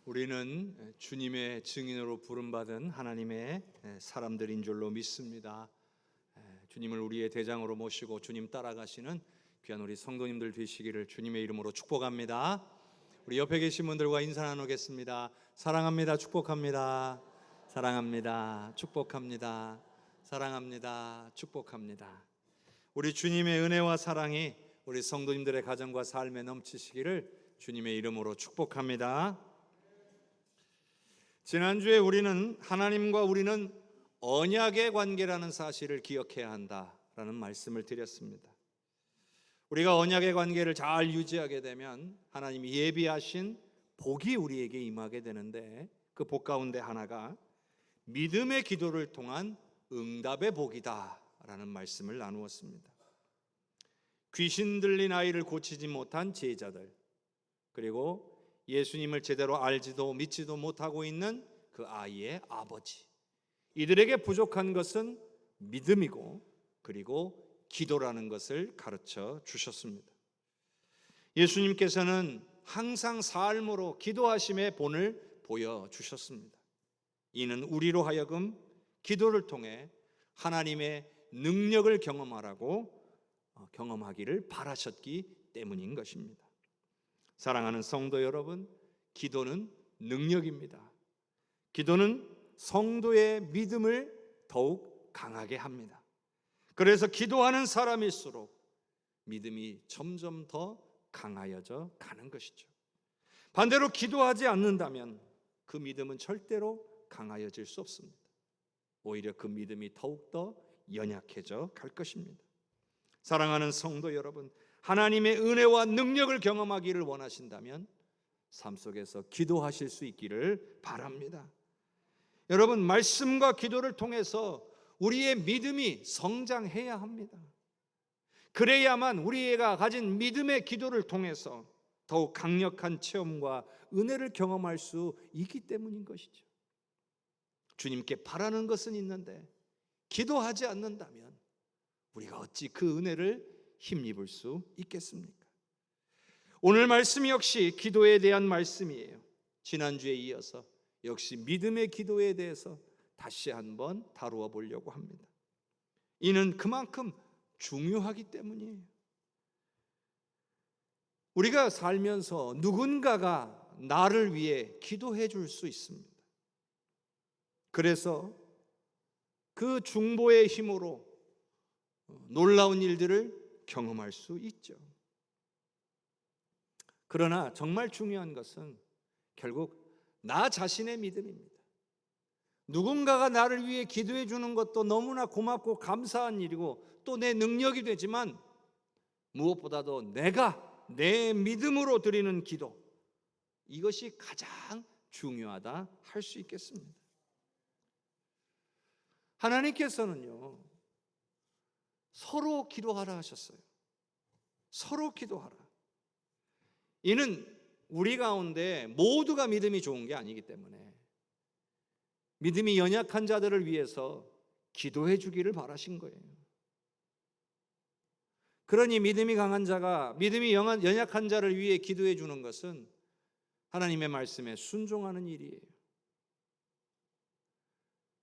우리는 주님의 증인으로 부름받은 하나님의 사람들인 줄로 믿습니다. 주님을 우리의 대장으로 모시고 주님 따라가시는 귀한 우리 성도님들 되시기를 주님의 이름으로 축복합니다. 우리 옆에 계신 분들과 인사 나누겠습니다. 사랑합니다. 축복합니다. 사랑합니다. 축복합니다. 사랑합니다. 축복합니다. 우리 주님의 은혜와 사랑이 우리 성도님들의 가정과 삶에 넘치시기를 주님의 이름으로 축복합니다. 지난주에 우리는 하나님과 우리는 언약의 관계라는 사실을 기억해야 한다라는 말씀을 드렸습니다. 우리가 언약의 관계를 잘 유지하게 되면 하나님이 예비하신 복이 우리에게 임하게 되는데, 그 복 가운데 하나가 믿음의 기도를 통한 응답의 복이다라는 말씀을 나누었습니다. 귀신 들린 아이를 고치지 못한 제자들, 그리고 예수님을 제대로 알지도 믿지도 못하고 있는 그 아이의 아버지, 이들에게 부족한 것은 믿음이고 그리고 기도라는 것을 가르쳐 주셨습니다. 예수님께서는 항상 삶으로 기도하심의 본을 보여주셨습니다. 이는 우리로 하여금 기도를 통해 하나님의 능력을 경험하기를 바라셨기 때문인 것입니다. 사랑하는 성도 여러분, 기도는 능력입니다. 기도는 성도의 믿음을 더욱 강하게 합니다. 그래서 기도하는 사람일수록 믿음이 점점 더 강하여져 가는 것이죠. 반대로 기도하지 않는다면 그 믿음은 절대로 강하여질 수 없습니다. 오히려 그 믿음이 더욱더 연약해져 갈 것입니다. 사랑하는 성도 여러분, 하나님의 은혜와 능력을 경험하기를 원하신다면 삶 속에서 기도하실 수 있기를 바랍니다. 여러분, 말씀과 기도를 통해서 우리의 믿음이 성장해야 합니다. 그래야만 우리가 가진 믿음의 기도를 통해서 더욱 강력한 체험과 은혜를 경험할 수 있기 때문인 것이죠. 주님께 바라는 것은 있는데 기도하지 않는다면 우리가 어찌 그 은혜를 힘입을 수 있겠습니까? 오늘 말씀 역시 기도에 대한 말씀이에요. 지난주에 이어서 역시 믿음의 기도에 대해서 다시 한번 다루어 보려고 합니다. 이는 그만큼 중요하기 때문이에요. 우리가 살면서 누군가가 나를 위해 기도해 줄 수 있습니다. 그래서 그 중보의 힘으로 놀라운 일들을 경험할 수 있죠. 그러나 정말 중요한 것은 결국 나 자신의 믿음입니다. 누군가가 나를 위해 기도해 주는 것도 너무나 고맙고 감사한 일이고 또 내 능력이 되지만, 무엇보다도 내가 내 믿음으로 드리는 기도, 이것이 가장 중요하다 할 수 있겠습니다. 하나님께서는요, 서로 기도하라 하셨어요. 서로 기도하라. 이는 우리 가운데 모두가 믿음이 좋은 게 아니기 때문에 믿음이 연약한 자들을 위해서 기도해 주기를 바라신 거예요. 그러니 믿음이 강한 자가 믿음이 연약한 자를 위해 기도해 주는 것은 하나님의 말씀에 순종하는 일이에요.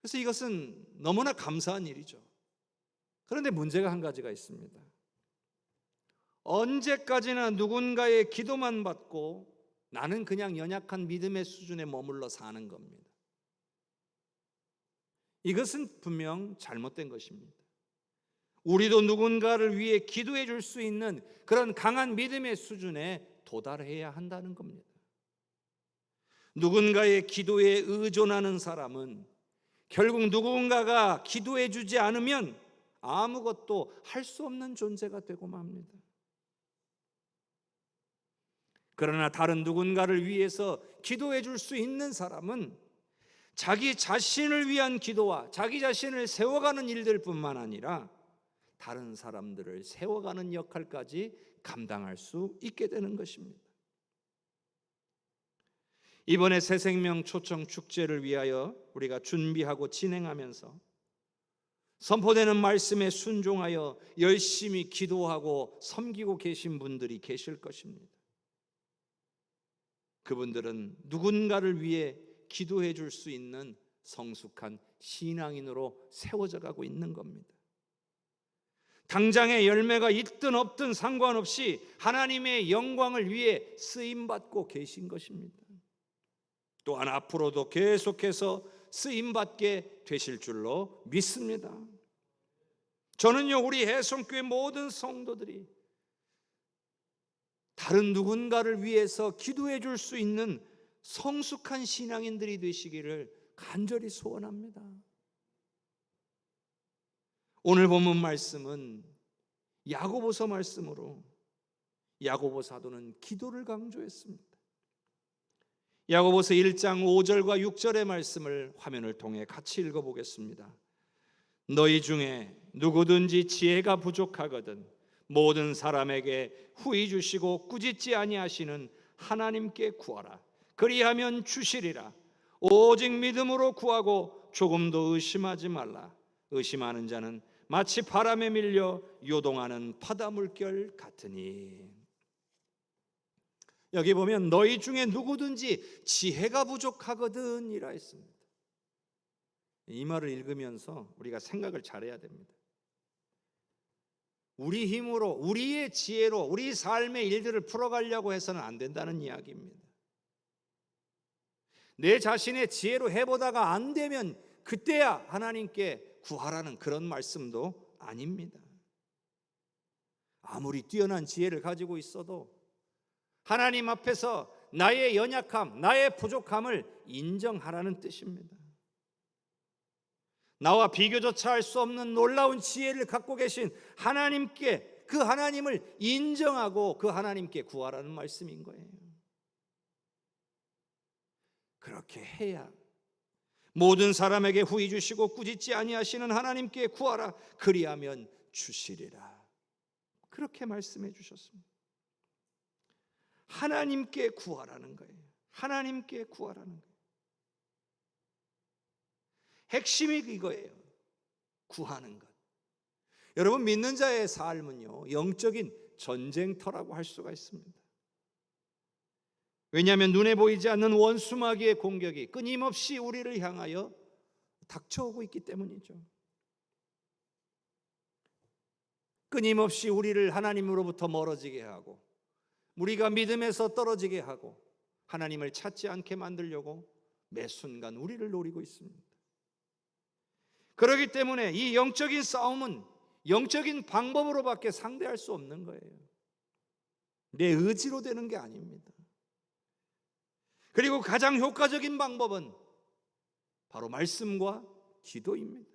그래서 이것은 너무나 감사한 일이죠. 그런데 문제가 한 가지가 있습니다. 언제까지나 누군가의 기도만 받고 나는 그냥 연약한 믿음의 수준에 머물러 사는 겁니다. 이것은 분명 잘못된 것입니다. 우리도 누군가를 위해 기도해 줄 수 있는 그런 강한 믿음의 수준에 도달해야 한다는 겁니다. 누군가의 기도에 의존하는 사람은 결국 누군가가 기도해 주지 않으면 아무것도 할 수 없는 존재가 되고 맙니다. 그러나 다른 누군가를 위해서 기도해 줄 수 있는 사람은 자기 자신을 위한 기도와 자기 자신을 세워가는 일들뿐만 아니라 다른 사람들을 세워가는 역할까지 감당할 수 있게 되는 것입니다. 이번에 새생명 초청 축제를 위하여 우리가 준비하고 진행하면서 선포되는 말씀에 순종하여 열심히 기도하고 섬기고 계신 분들이 계실 것입니다. 그분들은 누군가를 위해 기도해 줄 수 있는 성숙한 신앙인으로 세워져 가고 있는 겁니다. 당장의 열매가 있든 없든 상관없이 하나님의 영광을 위해 쓰임받고 계신 것입니다. 또한 앞으로도 계속해서 쓰임받게 되실 줄로 믿습니다. 저는요, 우리 해성교회 모든 성도들이 다른 누군가를 위해서 기도해 줄 수 있는 성숙한 신앙인들이 되시기를 간절히 소원합니다. 오늘 본문 말씀은 야고보서 말씀으로 야고보 사도는 기도를 강조했습니다. 야고보서 1장 5절과 6절의 말씀을 화면을 통해 같이 읽어보겠습니다. 너희 중에 누구든지 지혜가 부족하거든 모든 사람에게 후히 주시고 꾸짖지 아니하시는 하나님께 구하라. 그리하면 주시리라. 오직 믿음으로 구하고 조금도 의심하지 말라. 의심하는 자는 마치 바람에 밀려 요동하는 바다 물결 같으니. 여기 보면 너희 중에 누구든지 지혜가 부족하거든 이라 했습니다. 이 말을 읽으면서 우리가 생각을 잘해야 됩니다. 우리 힘으로, 우리의 지혜로 우리 삶의 일들을 풀어가려고 해서는 안 된다는 이야기입니다. 내 자신의 지혜로 해보다가 안 되면 그때야 하나님께 구하라는 그런 말씀도 아닙니다. 아무리 뛰어난 지혜를 가지고 있어도 하나님 앞에서 나의 연약함, 나의 부족함을 인정하라는 뜻입니다. 나와 비교조차 할 수 없는 놀라운 지혜를 갖고 계신 하나님께, 그 하나님을 인정하고 그 하나님께 구하라는 말씀인 거예요. 그렇게 해야 모든 사람에게 후히 주시고 꾸짖지 아니하시는 하나님께 구하라. 그리하면 주시리라. 그렇게 말씀해 주셨습니다. 하나님께 구하라는 거예요. 하나님께 구하라는 거예요. 핵심이 이거예요. 구하는 것. 여러분, 믿는 자의 삶은요, 영적인 전쟁터라고 할 수가 있습니다. 왜냐하면 눈에 보이지 않는 원수 마귀의 공격이 끊임없이 우리를 향하여 닥쳐오고 있기 때문이죠. 끊임없이 우리를 하나님으로부터 멀어지게 하고 우리가 믿음에서 떨어지게 하고 하나님을 찾지 않게 만들려고 매 순간 우리를 노리고 있습니다. 그렇기 때문에 이 영적인 싸움은 영적인 방법으로밖에 상대할 수 없는 거예요. 내 의지로 되는 게 아닙니다. 그리고 가장 효과적인 방법은 바로 말씀과 기도입니다.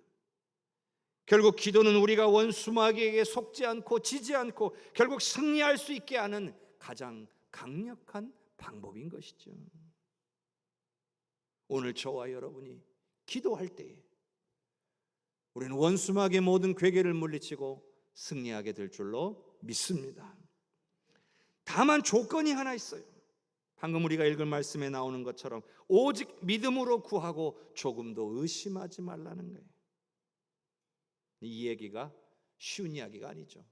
결국 기도는 우리가 원수 마귀에게 속지 않고 지지 않고 결국 승리할 수 있게 하는 가장 강력한 방법인 것이죠. 오늘 저와 여러분이 기도할 때에 우리는 원수 마귀의 모든 괴계를 물리치고 승리하게 될 줄로 믿습니다. 다만 조건이 하나 있어요. 방금 우리가 읽은 말씀에 나오는 것처럼 오직 믿음으로 구하고 조금도 의심하지 말라는 거예요. 이 얘기가 쉬운 이야기가 아니죠.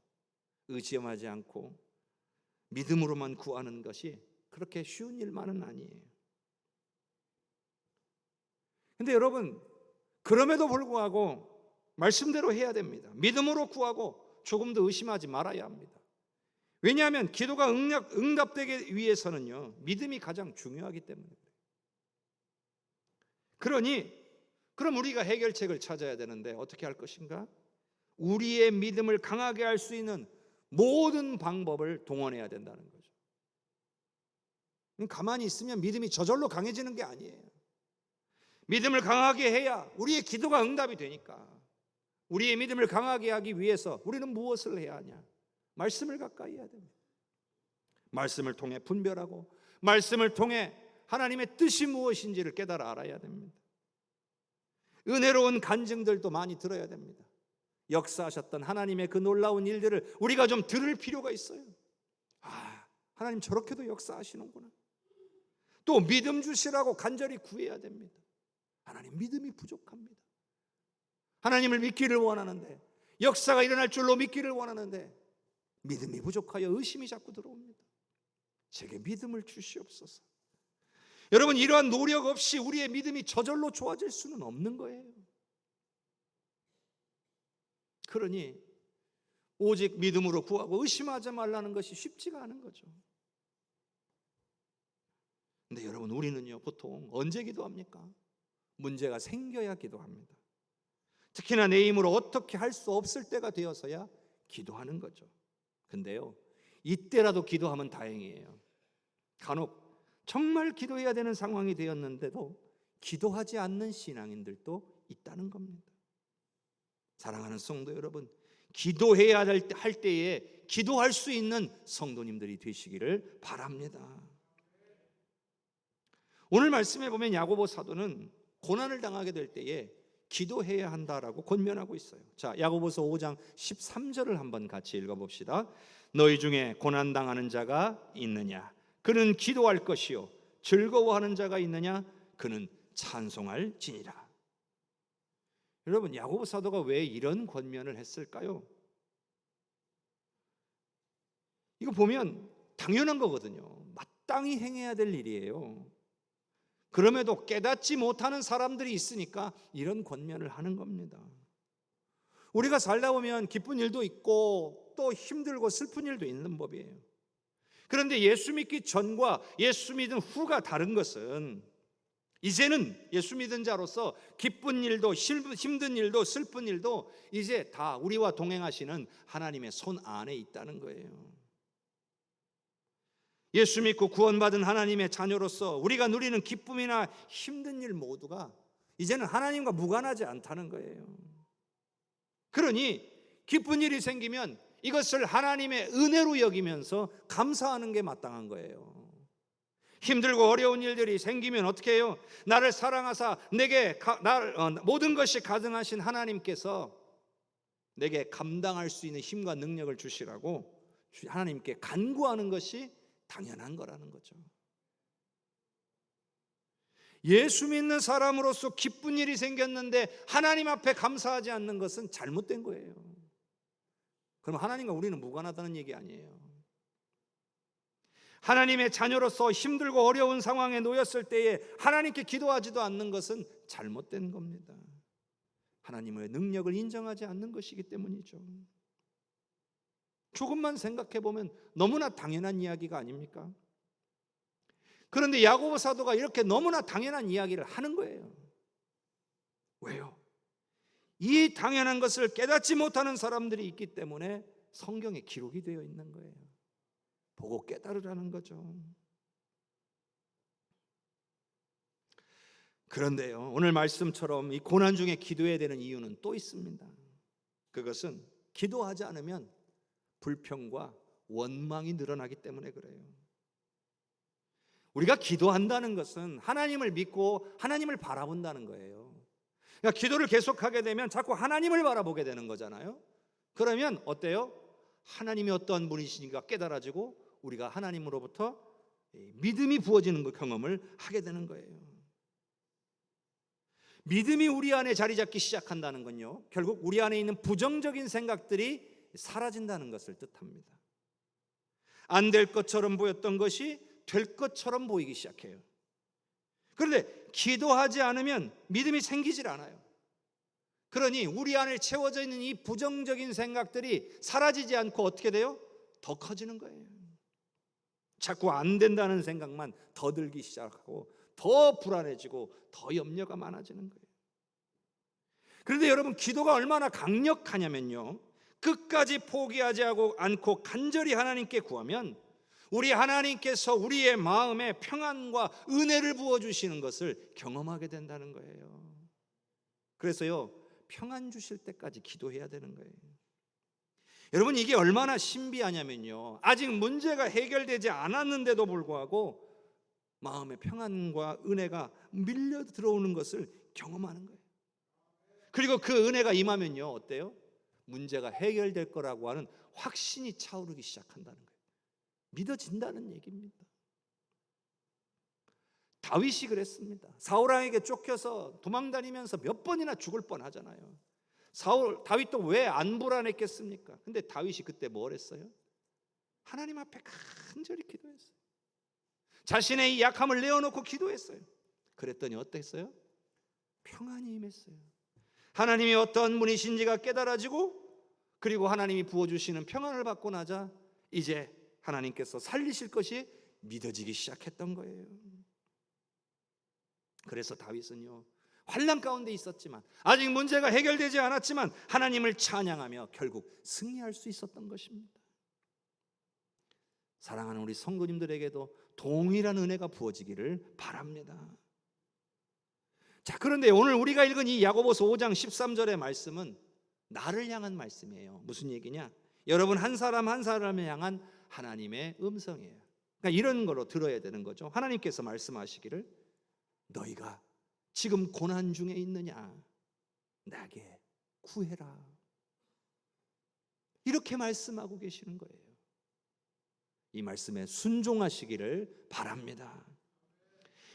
의심하지 않고 믿음으로만 구하는 것이 그렇게 쉬운 일만은 아니에요. 근데 여러분, 그럼에도 불구하고 말씀대로 해야 됩니다. 믿음으로 구하고 조금도 의심하지 말아야 합니다. 왜냐하면 기도가 응답되기 위해서는요, 믿음이 가장 중요하기 때문에 그래요. 그럼 우리가 해결책을 찾아야 되는데 어떻게 할 것인가? 우리의 믿음을 강하게 할 수 있는 모든 방법을 동원해야 된다는 거죠. 가만히 있으면 믿음이 저절로 강해지는 게 아니에요. 믿음을 강하게 해야 우리의 기도가 응답이 되니까. 우리의 믿음을 강하게 하기 위해서 우리는 무엇을 해야 하냐? 말씀을 가까이 해야 됩니다. 말씀을 통해 분별하고 말씀을 통해 하나님의 뜻이 무엇인지를 깨달아 알아야 됩니다. 은혜로운 간증들도 많이 들어야 됩니다. 역사하셨던 하나님의 그 놀라운 일들을 우리가 좀 들을 필요가 있어요. 아, 하나님 저렇게도 역사하시는구나. 또 믿음 주시라고 간절히 구해야 됩니다. 하나님, 믿음이 부족합니다. 하나님을 믿기를 원하는데, 역사가 일어날 줄로 믿기를 원하는데 믿음이 부족하여 의심이 자꾸 들어옵니다. 제게 믿음을 주시옵소서. 여러분, 이러한 노력 없이 우리의 믿음이 저절로 좋아질 수는 없는 거예요. 그러니 오직 믿음으로 구하고 의심하지 말라는 것이 쉽지가 않은 거죠. 근데 여러분, 우리는요 보통 언제 기도합니까? 문제가 생겨야 기도합니다. 특히나 내 힘으로 어떻게 할 수 없을 때가 되어서야 기도하는 거죠. 근데요, 이때라도 기도하면 다행이에요. 간혹 정말 기도해야 되는 상황이 되었는데도 기도하지 않는 신앙인들도 있다는 겁니다. 사랑하는 성도 여러분, 기도해야 할 때에 기도할 수 있는 성도님들이 되시기를 바랍니다. 오늘 말씀에 보면 야고보 사도는 고난을 당하게 될 때에 기도해야 한다라고 권면하고 있어요. 자, 야고보서 5장 13절을 한번 같이 읽어봅시다. 너희 중에 고난 당하는 자가 있느냐? 그는 기도할 것이요. 즐거워하는 자가 있느냐? 그는 찬송할지니라. 여러분, 야고보 사도가 왜 이런 권면을 했을까요? 이거 보면 당연한 거거든요. 마땅히 행해야 될 일이에요. 그럼에도 깨닫지 못하는 사람들이 있으니까 이런 권면을 하는 겁니다. 우리가 살다 보면 기쁜 일도 있고 또 힘들고 슬픈 일도 있는 법이에요. 그런데 예수 믿기 전과 예수 믿은 후가 다른 것은, 이제는 예수 믿은 자로서 기쁜 일도 힘든 일도 슬픈 일도 이제 다 우리와 동행하시는 하나님의 손 안에 있다는 거예요. 예수 믿고 구원받은 하나님의 자녀로서 우리가 누리는 기쁨이나 힘든 일 모두가 이제는 하나님과 무관하지 않다는 거예요. 그러니 기쁜 일이 생기면 이것을 하나님의 은혜로 여기면서 감사하는 게 마땅한 거예요. 힘들고 어려운 일들이 생기면 어떻게 해요? 나를 사랑하사 내게 모든 것이 가능하신 하나님께서 내게 감당할 수 있는 힘과 능력을 주시라고 하나님께 간구하는 것이 당연한 거라는 거죠. 예수 믿는 사람으로서 기쁜 일이 생겼는데 하나님 앞에 감사하지 않는 것은 잘못된 거예요. 그럼 하나님과 우리는 무관하다는 얘기 아니에요. 하나님의 자녀로서 힘들고 어려운 상황에 놓였을 때에 하나님께 기도하지도 않는 것은 잘못된 겁니다. 하나님의 능력을 인정하지 않는 것이기 때문이죠. 조금만 생각해 보면 너무나 당연한 이야기가 아닙니까? 그런데 야고보 사도가 이렇게 너무나 당연한 이야기를 하는 거예요. 왜요? 이 당연한 것을 깨닫지 못하는 사람들이 있기 때문에 성경에 기록이 되어 있는 거예요. 보고 깨달으라는 거죠. 그런데요, 오늘 말씀처럼 이 고난 중에 기도해야 되는 이유는 또 있습니다. 그것은 기도하지 않으면 불평과 원망이 늘어나기 때문에 그래요. 우리가 기도한다는 것은 하나님을 믿고 하나님을 바라본다는 거예요. 그러니까 기도를 계속하게 되면 자꾸 하나님을 바라보게 되는 거잖아요. 그러면 어때요? 하나님이 어떤 분이시니까 깨달아지고 우리가 하나님으로부터 믿음이 부어지는 경험을 하게 되는 거예요. 믿음이 우리 안에 자리 잡기 시작한다는 건요, 결국 우리 안에 있는 부정적인 생각들이 사라진다는 것을 뜻합니다. 안 될 것처럼 보였던 것이 될 것처럼 보이기 시작해요. 그런데 기도하지 않으면 믿음이 생기질 않아요. 그러니 우리 안에 채워져 있는 이 부정적인 생각들이 사라지지 않고 어떻게 돼요? 더 커지는 거예요. 자꾸 안 된다는 생각만 더 들기 시작하고 더 불안해지고 더 염려가 많아지는 거예요. 그런데 여러분, 기도가 얼마나 강력하냐면요, 끝까지 포기하지 않고 간절히 하나님께 구하면 우리 하나님께서 우리의 마음에 평안과 은혜를 부어주시는 것을 경험하게 된다는 거예요. 그래서요, 평안 주실 때까지 기도해야 되는 거예요. 여러분, 이게 얼마나 신비하냐면요, 아직 문제가 해결되지 않았는데도 불구하고 마음의 평안과 은혜가 밀려 들어오는 것을 경험하는 거예요. 그리고 그 은혜가 임하면요, 어때요? 문제가 해결될 거라고 하는 확신이 차오르기 시작한다는 거예요. 믿어진다는 얘기입니다. 다윗이 그랬습니다. 사울왕에게 쫓겨서 도망다니면서 몇 번이나 죽을 뻔하잖아요. 다윗도 왜 안 불안했겠습니까? 근데 다윗이 그때 뭘 했어요? 하나님 앞에 간절히 기도했어요. 자신의 이 약함을 내어놓고 기도했어요. 그랬더니 어땠어요? 평안이 임했어요. 하나님이 어떤 분이신지가 깨달아지고, 그리고 하나님이 부어주시는 평안을 받고 나자 이제 하나님께서 살리실 것이 믿어지기 시작했던 거예요. 그래서 다윗은요, 환난 가운데 있었지만, 아직 문제가 해결되지 않았지만 하나님을 찬양하며 결국 승리할 수 있었던 것입니다. 사랑하는 우리 성도님들에게도 동일한 은혜가 부어지기를 바랍니다. 자, 그런데 오늘 우리가 읽은 이 야고보서 5장 13절의 말씀은 나를 향한 말씀이에요. 무슨 얘기냐? 여러분 한 사람 한 사람을 향한 하나님의 음성이에요. 그러니까 이런 거로 들어야 되는 거죠. 하나님께서 말씀하시기를 너희가 지금 고난 중에 있느냐? 나게 구해라. 이렇게 말씀하고 계시는 거예요. 이 말씀에 순종하시기를 바랍니다.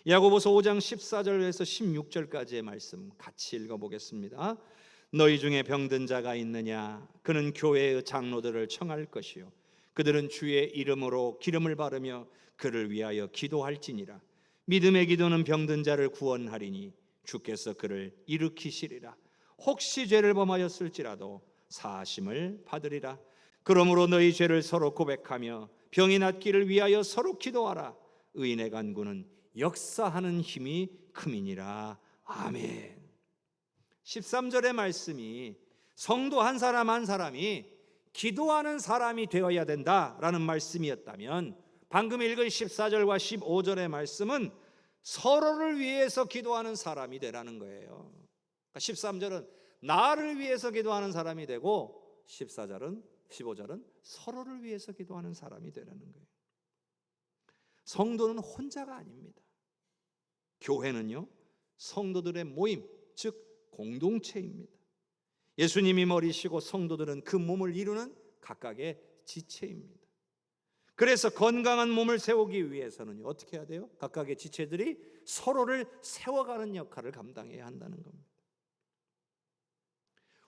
야고보서 5장 14절에서 16절까지의 말씀 같이 읽어보겠습니다. 너희 중에 병든 자가 있느냐? 그는 교회의 장로들을 청할 것이요 그들은 주의 이름으로 기름을 바르며 그를 위하여 기도할지니라. 믿음의 기도는 병든 자를 구원하리니 주께서 그를 일으키시리라. 혹시 죄를 범하였을지라도 사하심을 받으리라. 그러므로 너희 죄를 서로 고백하며 병이 낫기를 위하여 서로 기도하라. 의인의 간구는 역사하는 힘이 큼이니라. 아멘. 13절의 말씀이 성도 한 사람 한 사람이 기도하는 사람이 되어야 된다라는 말씀이었다면, 방금 읽은 14절과 15절의 말씀은 서로를 위해서 기도하는 사람이 되라는 거예요. 그러니까 13절은 나를 위해서 기도하는 사람이 되고 15절은 서로를 위해서 기도하는 사람이 되라는 거예요. 성도는 혼자가 아닙니다. 교회는요, 성도들의 모임, 즉 공동체입니다. 예수님이 머리시고 성도들은 그 몸을 이루는 각각의 지체입니다. 그래서 건강한 몸을 세우기 위해서는 어떻게 해야 돼요? 각각의 지체들이 서로를 세워가는 역할을 감당해야 한다는 겁니다.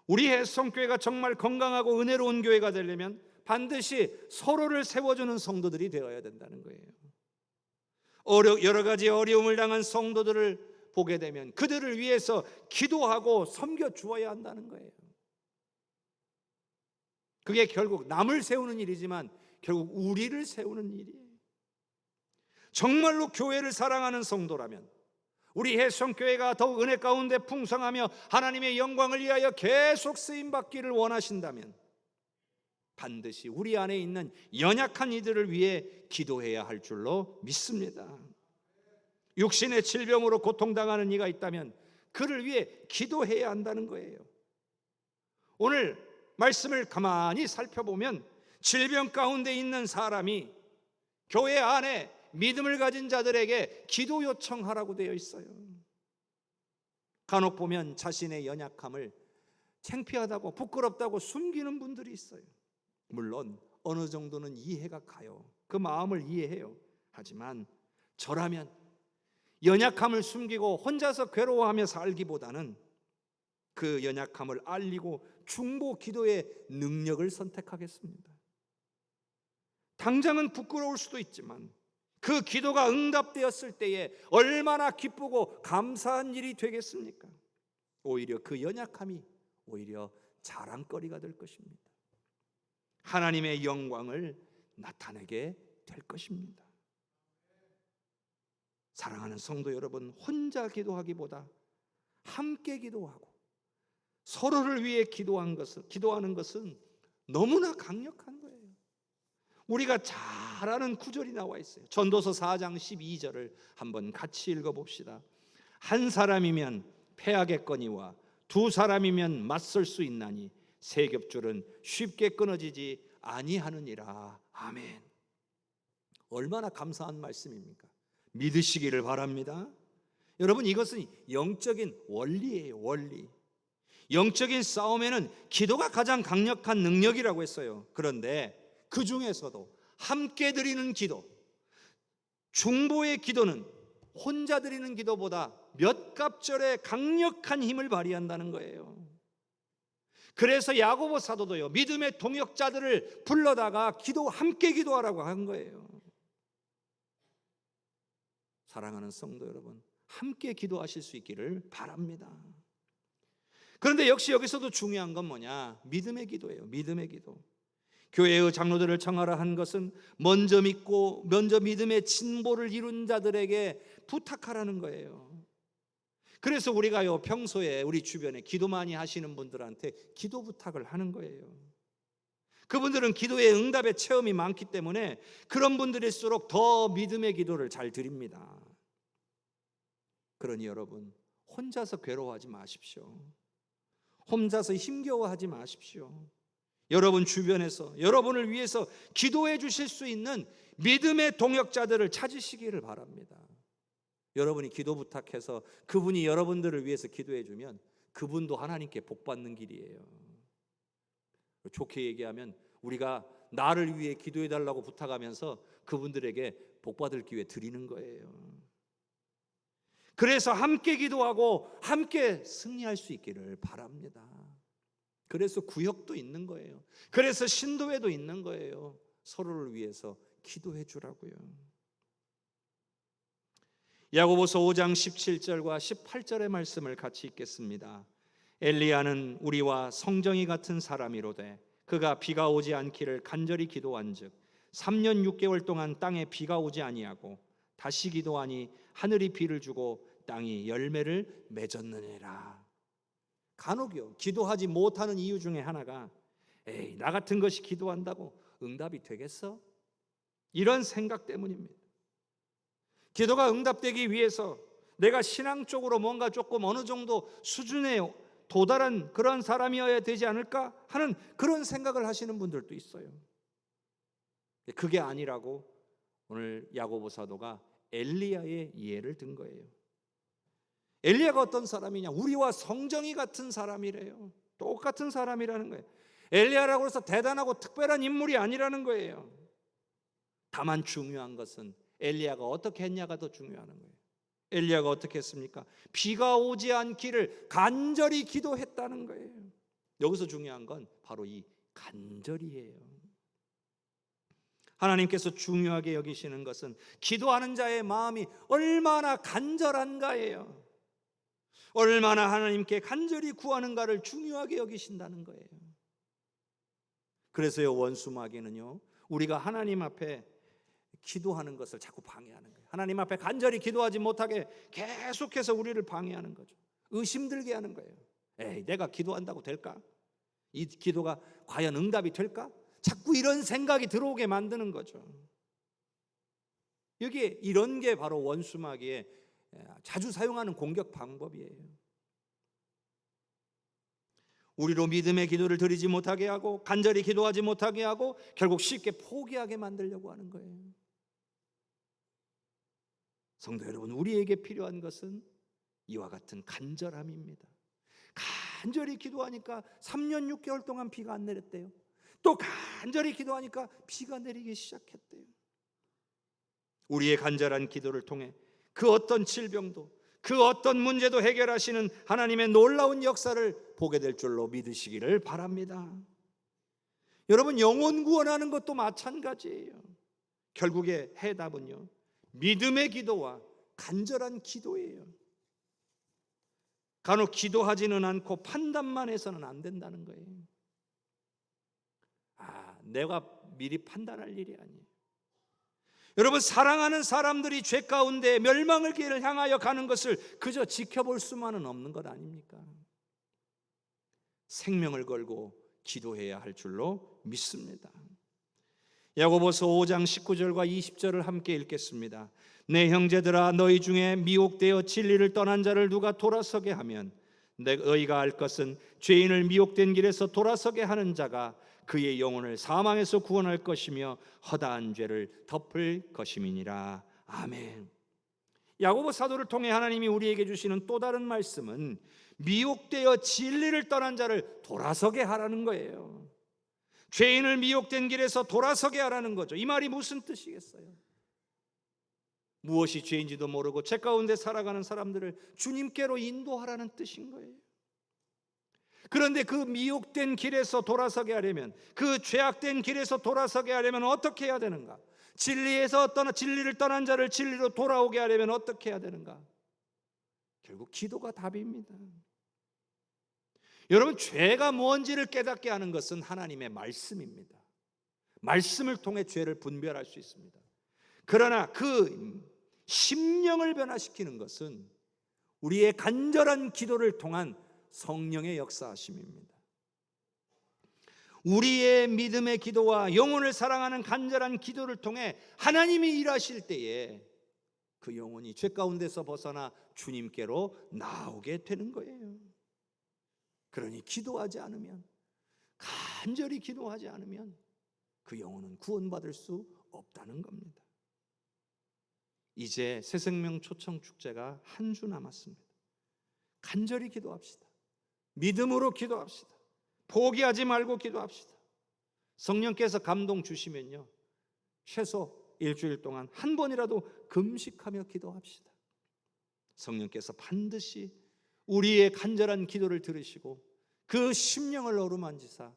우리 해성교회가 정말 건강하고 은혜로운 교회가 되려면 반드시 서로를 세워주는 성도들이 되어야 된다는 거예요. 여러 가지 어려움을 당한 성도들을 보게 되면 그들을 위해서 기도하고 섬겨 주어야 한다는 거예요. 그게 결국 남을 세우는 일이지만 결국 우리를 세우는 일이에요. 정말로 교회를 사랑하는 성도라면, 우리 해성교회가 더욱 은혜 가운데 풍성하며 하나님의 영광을 위하여 계속 쓰임받기를 원하신다면 반드시 우리 안에 있는 연약한 이들을 위해 기도해야 할 줄로 믿습니다. 육신의 질병으로 고통당하는 이가 있다면 그를 위해 기도해야 한다는 거예요. 오늘 말씀을 가만히 살펴보면 질병 가운데 있는 사람이 교회 안에 믿음을 가진 자들에게 기도 요청하라고 되어 있어요. 간혹 보면 자신의 연약함을 창피하다고 부끄럽다고 숨기는 분들이 있어요. 물론 어느 정도는 이해가 가요. 그 마음을 이해해요. 하지만 저라면 연약함을 숨기고 혼자서 괴로워하며 살기보다는 그 연약함을 알리고 중보 기도의 능력을 선택하겠습니다. 당장은 부끄러울 수도 있지만 그 기도가 응답되었을 때에 얼마나 기쁘고 감사한 일이 되겠습니까? 오히려 그 연약함이 오히려 자랑거리가 될 것입니다. 하나님의 영광을 나타내게 될 것입니다. 사랑하는 성도 여러분, 혼자 기도하기보다 함께 기도하고 서로를 위해 기도하는 것은 너무나 강력한 거예요. 우리가 잘 아는 구절이 나와 있어요. 전도서 4장 12절을 한번 같이 읽어봅시다. 한 사람이면 패하겠거니와 두 사람이면 맞설 수 있나니 세 겹줄은 쉽게 끊어지지 아니하느니라. 아멘. 얼마나 감사한 말씀입니까? 믿으시기를 바랍니다. 여러분, 이것은 영적인 원리예요. 원리. 영적인 싸움에는 기도가 가장 강력한 능력이라고 했어요. 그런데 그 중에서도 함께 드리는 기도, 중보의 기도는 혼자 드리는 기도보다 몇 갑절의 강력한 힘을 발휘한다는 거예요. 그래서 야고보 사도도요, 믿음의 동역자들을 불러다가 함께 기도하라고 한 거예요. 사랑하는 성도 여러분, 함께 기도하실 수 있기를 바랍니다. 그런데 역시 여기서도 중요한 건 뭐냐? 믿음의 기도예요. 믿음의 기도. 교회의 장로들을 청하라 한 것은 먼저 믿고 먼저 믿음의 진보를 이룬 자들에게 부탁하라는 거예요. 그래서 우리가요, 평소에 우리 주변에 기도 많이 하시는 분들한테 기도 부탁을 하는 거예요. 그분들은 기도의 응답의 체험이 많기 때문에 그런 분들일수록 더 믿음의 기도를 잘 드립니다. 그러니 여러분, 혼자서 괴로워하지 마십시오. 혼자서 힘겨워하지 마십시오. 여러분 주변에서 여러분을 위해서 기도해 주실 수 있는 믿음의 동역자들을 찾으시기를 바랍니다. 여러분이 기도 부탁해서 그분이 여러분들을 위해서 기도해 주면 그분도 하나님께 복 받는 길이에요. 좋게 얘기하면 우리가 나를 위해 기도해 달라고 부탁하면서 그분들에게 복 받을 기회 드리는 거예요. 그래서 함께 기도하고 함께 승리할 수 있기를 바랍니다. 그래서 구역도 있는 거예요. 그래서 신도회도 있는 거예요. 서로를 위해서 기도해 주라고요. 야고보서 5장 17절과 18절의 말씀을 같이 읽겠습니다. 엘리야는 우리와 성정이 같은 사람이로되 그가 비가 오지 않기를 간절히 기도한즉 3년 6개월 동안 땅에 비가 오지 아니하고 다시 기도하니 하늘이 비를 주고 땅이 열매를 맺었느니라. 간혹요, 기도하지 못하는 이유 중에 하나가 에이, 나 같은 것이 기도한다고 응답이 되겠어? 이런 생각 때문입니다. 기도가 응답되기 위해서 내가 신앙적으로 뭔가 조금 어느 정도 수준에 도달한 그런 사람이어야 되지 않을까 하는 그런 생각을 하시는 분들도 있어요. 그게 아니라고 오늘 야고보 사도가 엘리야의 예를 든 거예요. 엘리야가 어떤 사람이냐? 우리와 성정이 같은 사람이래요. 똑같은 사람이라는 거예요. 엘리야라고 해서 대단하고 특별한 인물이 아니라는 거예요. 다만 중요한 것은 엘리야가 어떻게 했냐가 더 중요한 거예요. 엘리야가 어떻게 했습니까? 비가 오지 않기를 간절히 기도했다는 거예요. 여기서 중요한 건 바로 이 간절히예요. 하나님께서 중요하게 여기시는 것은 기도하는 자의 마음이 얼마나 간절한가예요. 얼마나 하나님께 간절히 구하는가를 중요하게 여기신다는 거예요. 그래서요, 원수마귀는요, 우리가 하나님 앞에 기도하는 것을 자꾸 방해하는 거예요. 하나님 앞에 간절히 기도하지 못하게 계속해서 우리를 방해하는 거죠. 의심들게 하는 거예요. 에이, 내가 기도한다고 될까? 이 기도가 과연 응답이 될까? 자꾸 이런 생각이 들어오게 만드는 거죠. 여기 이런 게 바로 원수마귀의 자주 사용하는 공격 방법이에요. 우리로 믿음의 기도를 드리지 못하게 하고 간절히 기도하지 못하게 하고 결국 쉽게 포기하게 만들려고 하는 거예요. 성도 여러분, 우리에게 필요한 것은 이와 같은 간절함입니다. 간절히 기도하니까 3년 6개월 동안 비가 안 내렸대요. 또 간절히 기도하니까 비가 내리기 시작했대요. 우리의 간절한 기도를 통해 그 어떤 질병도 그 어떤 문제도 해결하시는 하나님의 놀라운 역사를 보게 될 줄로 믿으시기를 바랍니다. 여러분, 영혼 구원하는 것도 마찬가지예요. 결국에 해답은요, 믿음의 기도와 간절한 기도예요. 간혹 기도하지는 않고 판단만 해서는 안 된다는 거예요. 내가 미리 판단할 일이 아니에요. 여러분, 사랑하는 사람들이 죄 가운데 멸망을 길을 향하여 가는 것을 그저 지켜볼 수만은 없는 것 아닙니까? 생명을 걸고 기도해야 할 줄로 믿습니다. 야고보서 5장 19절과 20절을 함께 읽겠습니다. 내 형제들아, 너희 중에 미혹되어 진리를 떠난 자를 누가 돌아서게 하면 너희가 알 것은 죄인을 미혹된 길에서 돌아서게 하는 자가 그의 영혼을 사망에서 구원할 것이며 허다한 죄를 덮을 것임이니라. 아멘. 야고보 사도를 통해 하나님이 우리에게 주시는 또 다른 말씀은 미혹되어 진리를 떠난 자를 돌아서게 하라는 거예요. 죄인을 미혹된 길에서 돌아서게 하라는 거죠. 이 말이 무슨 뜻이겠어요? 무엇이 죄인지도 모르고 죄 가운데 살아가는 사람들을 주님께로 인도하라는 뜻인 거예요. 그런데 그 미혹된 길에서 돌아서게 하려면, 그 죄악된 길에서 돌아서게 하려면 어떻게 해야 되는가? 진리를 떠난 자를 진리로 돌아오게 하려면 어떻게 해야 되는가? 결국 기도가 답입니다. 여러분, 죄가 뭔지를 깨닫게 하는 것은 하나님의 말씀입니다. 말씀을 통해 죄를 분별할 수 있습니다. 그러나 그 심령을 변화시키는 것은 우리의 간절한 기도를 통한 성령의 역사하심입니다. 우리의 믿음의 기도와 영혼을 사랑하는 간절한 기도를 통해 하나님이 일하실 때에 그 영혼이 죄 가운데서 벗어나 주님께로 나오게 되는 거예요. 그러니 기도하지 않으면, 간절히 기도하지 않으면 그 영혼은 구원받을 수 없다는 겁니다. 이제 새생명 초청 축제가 한 주 남았습니다. 간절히 기도합시다. 믿음으로 기도합시다. 포기하지 말고 기도합시다. 성령께서 감동 주시면요, 최소 일주일 동안 한 번이라도 금식하며 기도합시다. 성령께서 반드시 우리의 간절한 기도를 들으시고 그 심령을 어루만지사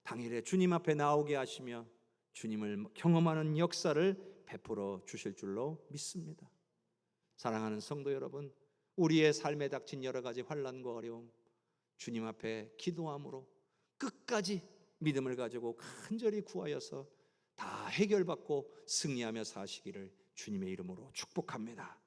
당일에 주님 앞에 나오게 하시며 주님을 경험하는 역사를 베풀어 주실 줄로 믿습니다. 사랑하는 성도 여러분, 우리의 삶에 닥친 여러 가지 환난과 어려움, 주님 앞에 기도함으로 끝까지 믿음을 가지고 간절히 구하여서 다 해결받고 승리하며 사시기를 주님의 이름으로 축복합니다.